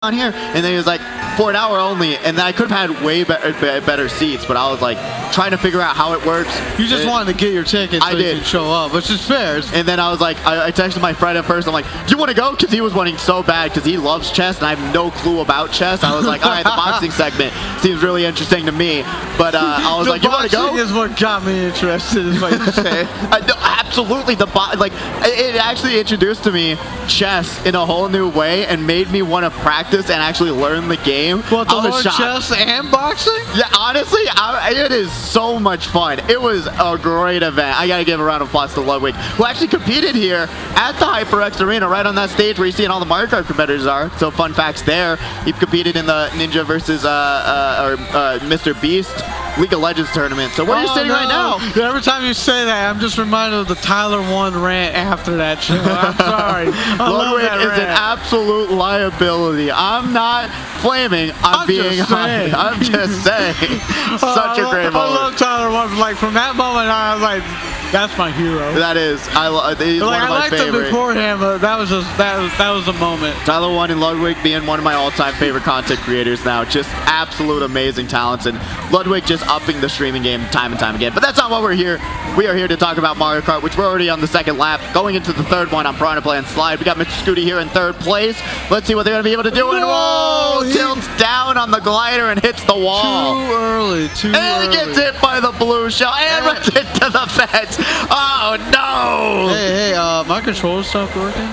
on here, and then he was like, for an hour only, and then I could have had way better seats, but I was like trying to figure out how it works. You just wanted to get your ticket so you could show up, which is fair. And then I was like, I texted my friend at first, I'm like, do you want to go? Because he was wanting so bad, because he loves chess, and I have no clue about chess. I was like, all right, the boxing segment seems really interesting to me, but I was like, you want to go? Boxing is what got me interested, is what you say. No, absolutely, it actually introduced to me chess in a whole new way and made me want to practice and actually learn the game. Well, to learn chess and boxing? Yeah, honestly, it is so much fun. It was a great event. I gotta give a round of applause to Ludwig, who actually competed here at the HyperX Arena, right on that stage where you see all the Mario Kart competitors are. So fun facts there. He competed in the Ninja versus Mr. Beast League of Legends tournament. So where are you sitting right now? Every time you say that, I'm just reminded of the Tyler 1 rant after that show. I'm sorry. Ludwig is an absolute liability. I'm not flaming. I'm being honest. I'm just saying. Such a great moment. I love Tyler 1. Like, from that moment, I was like, that's my hero. That is. He's one of my favorites. I liked him beforehand, but that was a moment. Tyler 1 and Ludwig being one of my all-time favorite content creators now. Just absolute amazing talents, and Ludwig just upping the streaming game time and time again. But that's not what we're here. We are here to talk about Mario Kart, which we're already on the second lap. Going into the third one on Piranha Plant Slide. We got Mr. Scooty here in third place. Let's see what they're going to be able to do. And whoa! Tilts down on the glider and hits the wall. Too early. And gets hit by the blue shell and runs into the fence. Oh no! Hey, my controller stopped working.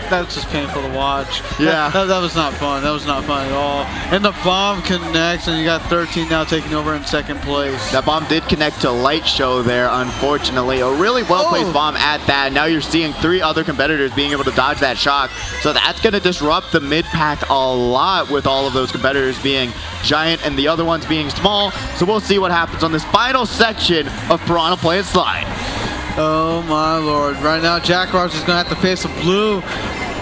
That's just painful to watch. Yeah. That was not fun. That was not fun at all. And the bomb connects, and you got 13 now taking over in second place. That bomb did connect to Light Show there, unfortunately. A really well-placed bomb at that. Now you're seeing 3 other competitors being able to dodge that shock. So that's going to disrupt the mid-pack a lot with all of those competitors being giant and the other ones being small. So we'll see what happens on this final section of Piranha Plant Slide. Oh my lord. Right now, Jack Ross is going to have to face a blue.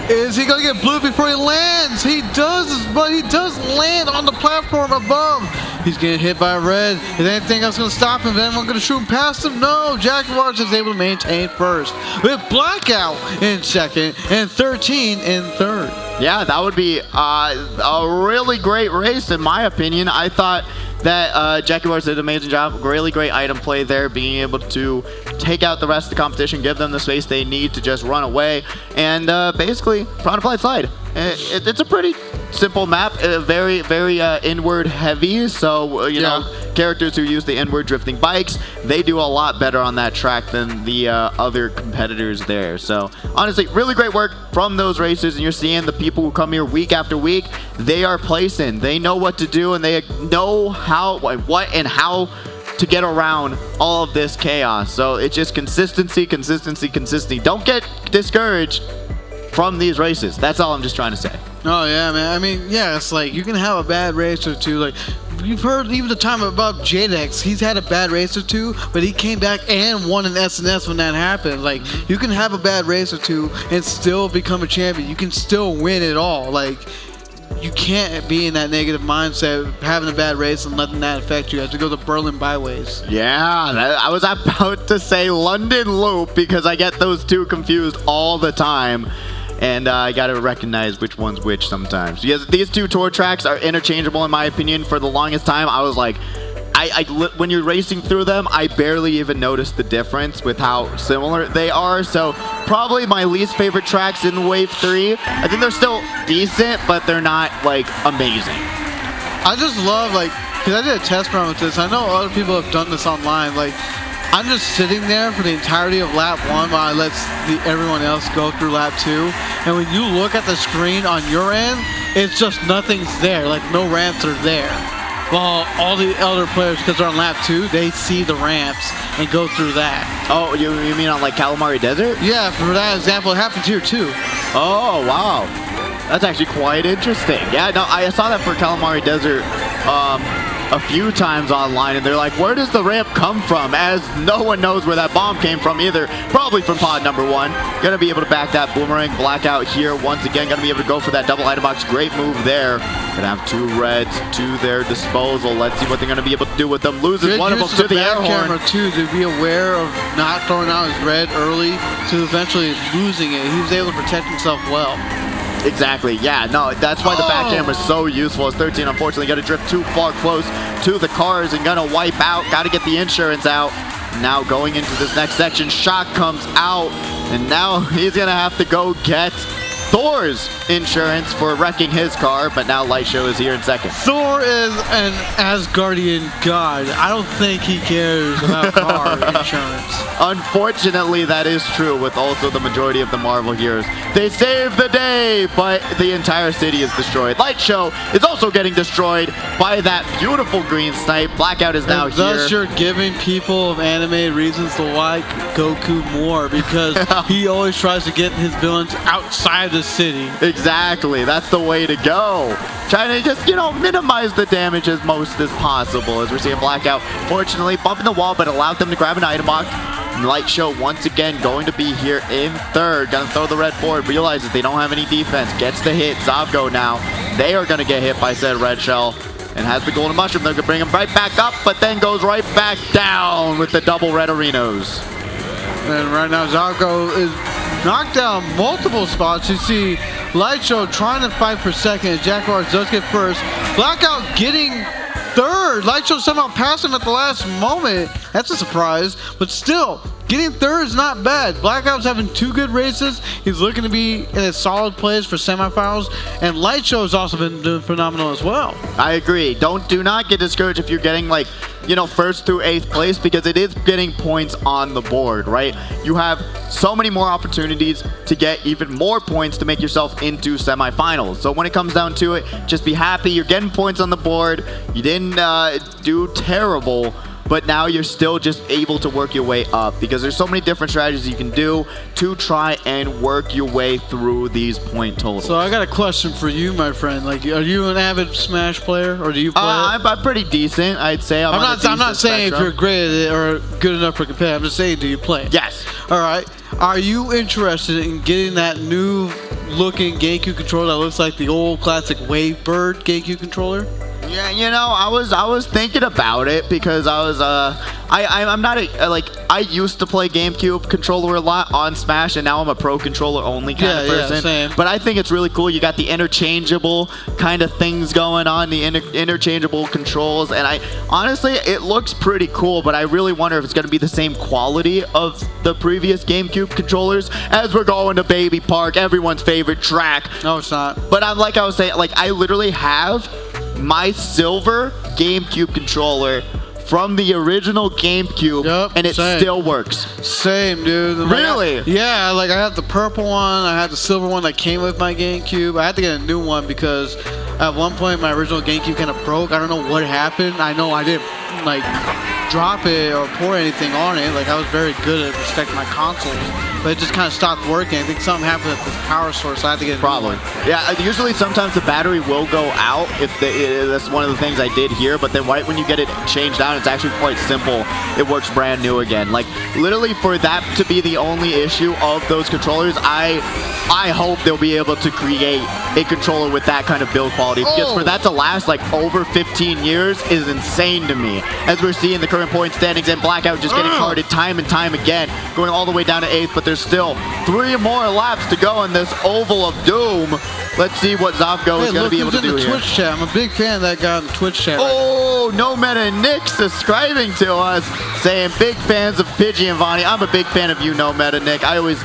Is he going to get blue before he lands? He does, but he does land on the platform above. He's getting hit by red. Is anything else going to stop him? Is anyone going to shoot past him? No. Jack Ross is able to maintain first, with Blackout in second and 13 in third. Yeah, that would be a really great race, in my opinion. I thought that Jackie Wars did an amazing job. Really great item play there, being able to take out the rest of the competition, give them the space they need to just run away, and basically, Piranha Plant Slide. It's a pretty simple map, very, very inward heavy, so, you know, characters who use the inward drifting bikes, they do a lot better on that track than the other competitors there. So, honestly, really great work from those racers, and you're seeing the people who come here week after week, they are placing. They know what to do, and they know what and how to get around all of this chaos. So, it's just consistency, consistency, consistency. Don't get discouraged from these races. That's all I'm just trying to say. Oh yeah, man. I mean, yeah, it's like you can have a bad race or two. Like, you've heard even the time about Jadex. He's had a bad race or two, but he came back and won an SNS when that happened. Like, you can have a bad race or two and still become a champion. You can still win it all. Like, you can't be in that negative mindset of having a bad race and letting that affect you. You have to go the Berlin byways. Yeah, I was about to say London Loop because I get those two confused all the time. And I got to recognize which one's which sometimes. Because these two tour tracks are interchangeable in my opinion. For the longest time, I was like, when you're racing through them, I barely even noticed the difference with how similar they are. So probably my least favorite tracks in Wave 3. I think they're still decent, but they're not like amazing. I just love, like, because I did a test run with this. I know other people have done this online. Like, I'm just sitting there for the entirety of lap 1 while I let everyone else go through lap 2. And when you look at the screen on your end, it's just nothing's there. Like, no ramps are there. While all the other players, because they're on lap 2, they see the ramps and go through that. Oh, you mean on like Calamari Desert? Yeah, for that example, it happens here too. Oh, wow. That's actually quite interesting. Yeah, no, I saw that for Calamari Desert a few times online, and they're like, where does the ramp come from? As no one knows where that bomb came from either. Probably from pod number 1. Gonna be able to back that boomerang Blackout here once again. Gonna be able to go for that double item box. Great move there. Gonna have 2 reds to their disposal. Let's see what they're gonna be able to do with them. Loses one of them to the air horn. Too, to be aware of not throwing out his red early to eventually losing it. He was able to protect himself well. Exactly. Yeah, no, that's why the back camera is so useful. As 13, unfortunately, got to drift too far close to the cars and gonna wipe out. Got to get the insurance out. Now going into this next section, Shock comes out, and now he's gonna have to go get Thor's insurance for wrecking his car, but now Light Show is here in second. Thor is an Asgardian god. I don't think he cares about car insurance. Unfortunately, that is true with also the majority of the Marvel heroes. They save the day, but the entire city is destroyed. Light Show is also getting destroyed by that beautiful green snipe. Blackout is now and here. Thus, you're giving people of anime reasons to like Goku more because he always tries to get his villains outside the city. Exactly. That's the way to go. Trying to just, minimize the damage as most as possible. As we're seeing Blackout, fortunately, bumping the wall, but allowed them to grab an item box. Light Show once again going to be here in third. Gonna throw the red forward. Realizes they don't have any defense. Gets the hit. Zavgo now. They are gonna get hit by said red shell. And has the golden mushroom. They're gonna bring him right back up, but then goes right back down with the double red arenos. And right now, Zavgo is knocked down multiple spots. You see Light Show trying to fight for second. Jaguars does get first. Blackout getting third. Light Show somehow passed him at the last moment. That's a surprise. But still, getting third is not bad. Blackout's having two good races. He's looking to be in a solid place for semifinals. And Light Show has also been doing phenomenal as well. I agree. Do not get discouraged if you're getting first through 8th place, because it is getting points on the board, right? You have so many more opportunities to get even more points to make yourself into semifinals. So when it comes down to it, just be happy you're getting points on the board. You didn't do terrible, but now you're still just able to work your way up, because there's so many different strategies you can do to try and work your way through these point totals. So I got a question for you, my friend. Are you an avid Smash player, or do you play it? I'm pretty decent, I'd say. I'm not saying if you're great at it or good enough for competitive. I'm just saying, do you play it? Yes. All right. Are you interested in getting that new looking GameCube controller that looks like the old classic Wavebird GameCube controller? Yeah, I was thinking about it, because I'm not I used to play GameCube controller a lot on Smash, and now I'm a pro controller only kind of person. Same. But I think it's really cool. You got the interchangeable kind of things going on, the interchangeable controls, and honestly, it looks pretty cool. But I really wonder if it's going to be the same quality of the previous GameCube controllers. As we're going to Baby Park, everyone's favorite track. No, it's not. But I was saying, I literally have my silver GameCube controller from the original GameCube, and it still works. Same, dude. Really? Yeah, I have the purple one. I had the silver one that came with my GameCube. I had to get a new one because at one point my original GameCube kind of broke. I don't know what happened. I know I didn't drop it or pour anything on it. I was very good at protecting my consoles, but it just kind of stopped working. I think something happened at this power source. So I had to get a new one. Yeah, usually sometimes the battery will go out. That's one of the things I did here, but then right when you get it changed out, it's actually quite simple. It works brand new again. Literally, for that to be the only issue of those controllers, I hope they'll be able to create a controller with that kind of build quality, because for that to last over 15 years is insane to me. As we're seeing the current point standings, and Blackout just getting carded time and time again, going all the way down to 8th, but there's still 3 more laps to go in this Oval of Doom. Let's see what Zavgo is going to be able to do here. Twitch chat. I'm a big fan of that guy on the Twitch chat. No Meta Nick subscribing to us, saying big fans of Pidgey and Vonnie. I'm a big fan of you, No Meta Nick. I always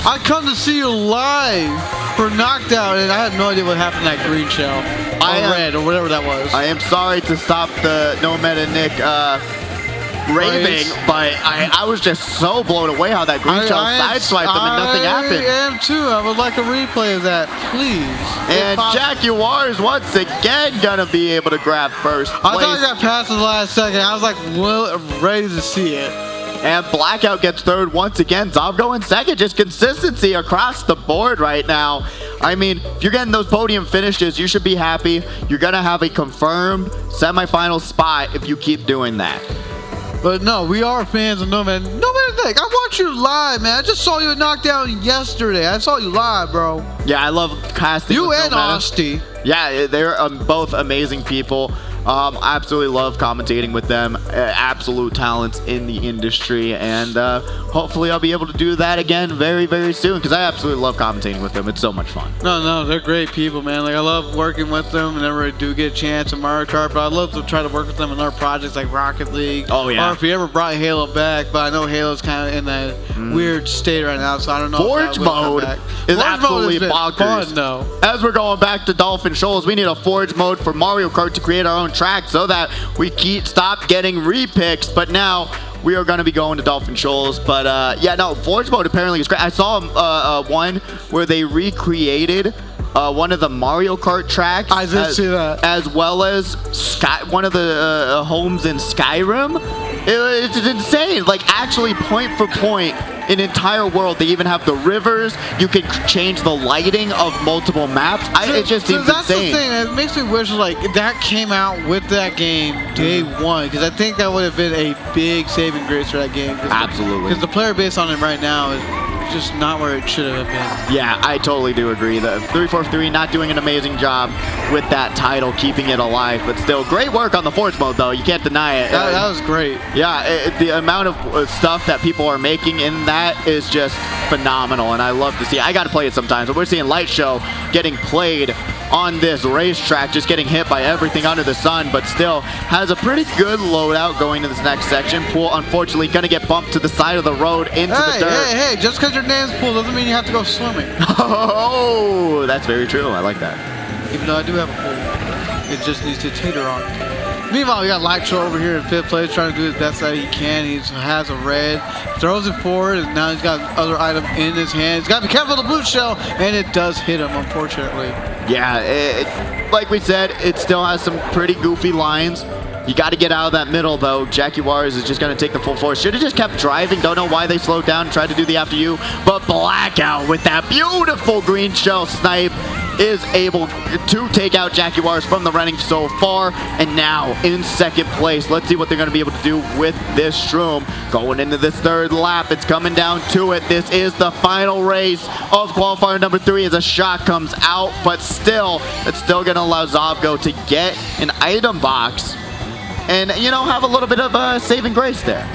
I come to see you live for Knockdown, and I had no idea what happened to that green shell. Red, or whatever that was. I am sorry to stop the No Meta Nick raving, but I was just so blown away how that green shell sideswiped them and nothing happened. I am too. I would like a replay of that, please. And Jaguars once again gonna be able to grab first place. I thought I got past the last second. I was ready to see it. And Blackout gets third once again. Zavgo in second. Just consistency across the board right now. I mean, if you're getting those podium finishes, you should be happy. You're going to have a confirmed semifinal spot if you keep doing that. But no, we are fans of No Man. No Man Nick, I watched you live, man. I just saw you at Knockdown yesterday. I saw you live, bro. Yeah, I love casting you with and No Meta. Asti. Yeah, they're both amazing people. Absolutely love commentating with them. Absolute talents in the industry, and hopefully I'll be able to do that again very, very soon because I absolutely love commentating with them. It's so much fun. No, they're great people, man. Like I love working with them whenever I do get a chance in Mario Kart, but I love to try to work with them in other projects like Rocket League. Oh yeah. Or if you ever brought Halo back, but I know Halo's kind of in that weird state right now, so I don't know. Forge mode is absolutely bonkers. Fun, though. As we're going back to Dolphin Shoals, we need a Forge mode for Mario Kart to create our own track so that we stop getting repicks. But now we are going to be going to Dolphin Shoals. But yeah, no, Forge mode apparently is great. I saw one where they recreated one of the Mario Kart tracks. I did see that. As well as one of the homes in Skyrim. It's insane. Like, actually, point for point, an entire world. They even have the rivers. You can change the lighting of multiple maps. It just seems that's insane. The thing. It makes me wish, like, that came out with that game day one. Because I think that would have been a big saving grace for that game. Absolutely. Because the player base on it right now is just not where it should have been. Yeah, I totally do agree. The 343 not doing an amazing job with that title, keeping it alive, but still great work on the Forge mode though. You can't deny it. That was great. Yeah, the amount of stuff that people are making in that is just phenomenal, and I love to see. I got to play it sometimes, but we're seeing Light Show getting played on this racetrack, just getting hit by everything under the sun, but still has a pretty good loadout going to this next section. Pool, unfortunately, gonna get bumped to the side of the road into the dirt. Hey, just because your name's Pool doesn't mean you have to go swimming. Oh, that's very true. I like that. Even though I do have a pool, it just needs to teeter on. Meanwhile, we got Light Show over here in 5th place, trying to do the best that he can. He has a red, throws it forward, and now he's got another item in his hand. He's got to be careful of the blue shell, and it does hit him, unfortunately. Yeah, like we said, it still has some pretty goofy lines. You got to get out of that middle, though. Jaguars is just going to take the full force. Should have just kept driving. Don't know why they slowed down and tried to do the after you. But Blackout with that beautiful green shell snipe is able to take out Jaguars from the running so far. And now in 2nd place. Let's see what they're going to be able to do with this Shroom. Going into this 3rd lap. It's coming down to it. This is the final race of qualifier number 3 as a shot comes out. But still, it's still going to allow Zovgo to get an item box. And, you know, have a little bit of saving grace there.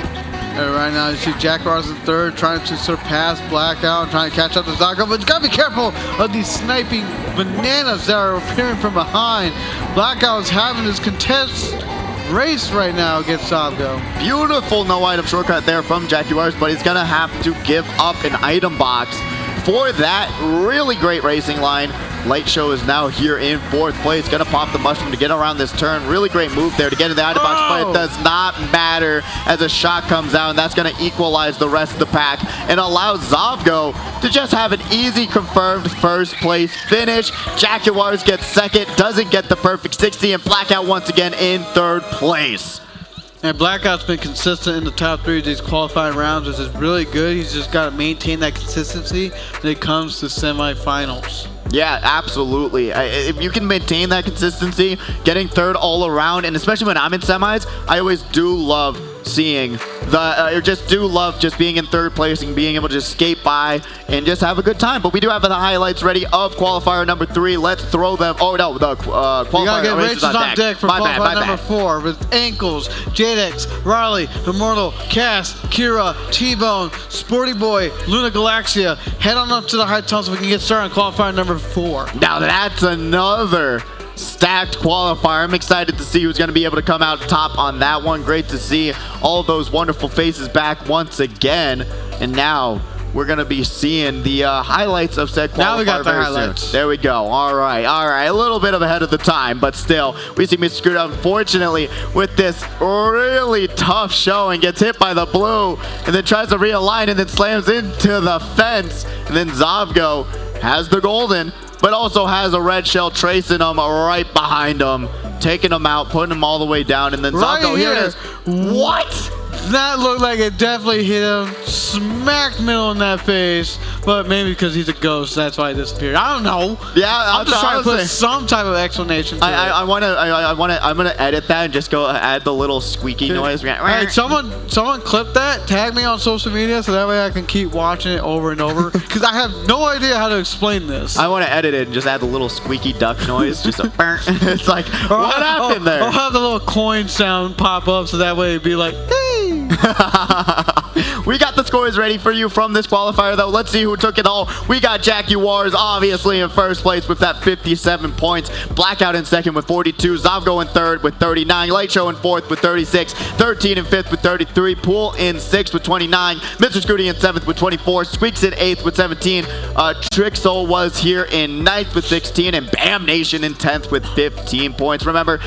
Right now, you see Jaguars in 3rd, trying to surpass Blackout, trying to catch up to Zovgo, but you gotta be careful of these sniping bananas that are appearing from behind. Blackout is having this contest race right now against Zovgo. Beautiful no-item shortcut there from Jaguars, but he's gonna have to give up an item box for that really great racing line. Light Show is now here in 4th place. Gonna pop the mushroom to get around this turn. Really great move there to get in the item box, but it does not matter as a shot comes out, and that's gonna equalize the rest of the pack and allow Zovgo to just have an easy confirmed 1st place finish. Jaguars gets 2nd, doesn't get the perfect 60, and Blackout once again in 3rd place. And Blackout's been consistent in the top 3 of these qualifying rounds, which is really good. He's just got to maintain that consistency when it comes to semifinals. Yeah, absolutely. If you can maintain that consistency, getting 3rd all around, and especially when I'm in semis, I always do love seeing just being in 3rd place and being able to just skate by and just have a good time. But we do have the highlights ready of qualifier number 3. Let's throw them. Oh no, the qualifier. You gotta get races on deck for qualifier number 4 with Ankles, Jadex, Riley, Immortal, Cass, Kira, T-Bone, Sporty Boy, Luna Galaxia. Head on up to the high tunnel so we can get started on qualifier number 4. Now that's another stacked qualifier. I'm excited to see who's going to be able to come out top on that one. Great to see all those wonderful faces back once again. And now we're going to be seeing the highlights of said qualifier. Now we got the highlights. Soon. There we go. All right. A little bit of ahead of the time, but still, we see Mr. Screwed, unfortunately, with this really tough showing, gets hit by the blue, and then tries to realign, and then slams into the fence. And then Zovgo has the golden, but also has a red shell tracing him right behind him, taking him out, putting him all the way down, and then Zovgo, here it is. What? That looked like it definitely hit him smack middle in that face, but maybe because he's a ghost, that's why he disappeared. I don't know. Yeah, I'm just trying to put some type of explanation to it. I'm gonna edit that and just go add the little squeaky noise. Hey, someone clip that, tag me on social media, so that way I can keep watching it over and over. Because I have no idea how to explain this. I want to edit it and just add the little squeaky duck noise. Just a it's like, what happened there? I'll have the little coin sound pop up, so that way it'd be like, hey. We got the scores ready for you from this qualifier, though. Let's see who took it all. We got Jaguars obviously in first place with that 57 points. Blackout in second with 42. Zavgo in third with 39. Light Show in fourth with 36. 13 in fifth with 33. Pool in sixth with 29. Mr. Scooty in seventh with 24. Squeaks in eighth with 17. Trixel was here in ninth with 16. And Bam Nation in 10th with 15 points. Remember,